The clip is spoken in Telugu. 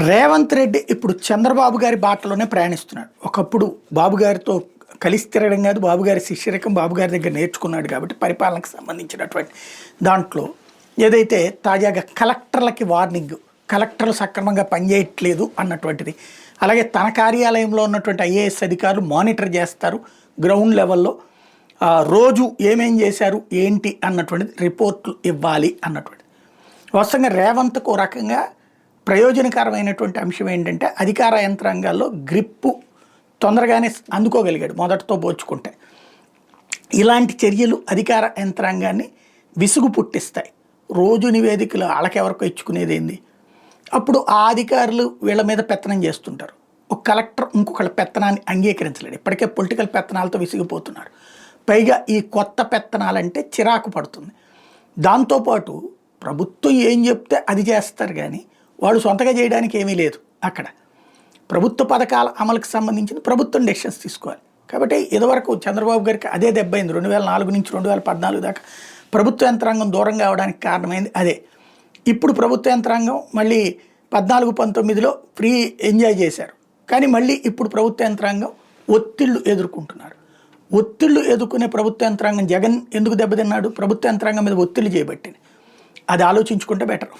రేవంత్ రెడ్డి ఇప్పుడు చంద్రబాబు గారి బాటలోనే ప్రయాణిస్తున్నాడు. ఒకప్పుడు బాబు గారితో కలిసి తిరగడం కాదు, బాబు గారి శిష్యరకం బాబు గారి దగ్గర నేర్చుకున్నాడు కాబట్టి పరిపాలనకు సంబంధించినటువంటి దాంట్లో ఏదైతే తాజాగా కలెక్టర్లకి వార్నింగ్, కలెక్టర్లు సక్రమంగా పనిచేయట్లేదు అన్నటువంటిది, అలాగే తన కార్యాలయంలో ఉన్నటువంటి ఐఏఎస్ అధికారులు మానిటర్ చేస్తారు గ్రౌండ్ లెవెల్లో, రోజు ఏమేం చేశారు ఏంటి అన్నటువంటిది రిపోర్ట్లు ఇవ్వాలి అన్నటువంటిది. వాస్తవంగా రేవంత్కు ఓ రకంగా ప్రయోజనకరమైనటువంటి అంశం ఏంటంటే అధికార యంత్రాంగాల్లో గ్రిప్పు తొందరగానే అందుకోగలిగాడు మొదటితో పోల్చుకుంటే. ఇలాంటి చర్యలు అధికార యంత్రాంగాన్ని విసుగు పుట్టిస్తాయి. రోజు నివేదికలు వాళ్ళకెవరికో ఇచ్చుకునేది ఏంది, అప్పుడు ఆ అధికారులు వీళ్ళ మీద పెత్తనం చేస్తుంటారు. ఒక కలెక్టర్ ఇంకొకళ్ళ పెత్తనాన్ని అంగీకరించలేడు, ఇప్పటికే పొలిటికల్ పెత్తనాలతో విసిగిపోతున్నారు. పైగా ఈ కొత్త పెత్తనాలంటే చిరాకు పడుతుంది. దాంతోపాటు ప్రభుత్వం ఏం చెప్తే అది చేస్తారు కానీ వాళ్ళు సొంతగా చేయడానికి ఏమీ లేదు. అక్కడ ప్రభుత్వ పథకాల అమలుకు సంబంధించిన ప్రభుత్వం డెసిషన్స్ తీసుకోవాలి. కాబట్టి ఇదివరకు చంద్రబాబు గారికి అదే దెబ్బైంది. 2004 నుంచి 2014 దాకా ప్రభుత్వ యంత్రాంగం దూరం కావడానికి కారణమైంది అదే. ఇప్పుడు ప్రభుత్వ యంత్రాంగం మళ్ళీ 14-19లో ఫ్రీ ఎంజాయ్ చేశారు, కానీ మళ్ళీ ఇప్పుడు ప్రభుత్వ యంత్రాంగం ఒత్తిళ్లు ఎదుర్కొంటున్నారు. ఒత్తిళ్లు ఎదుర్కొనే ప్రభుత్వ యంత్రాంగం జగన్ ఎందుకు దెబ్బతిన్నాడు? ప్రభుత్వ యంత్రాంగం మీద ఒత్తిళ్లు చేయబట్టింది. అది ఆలోచించుకుంటే బెటర్.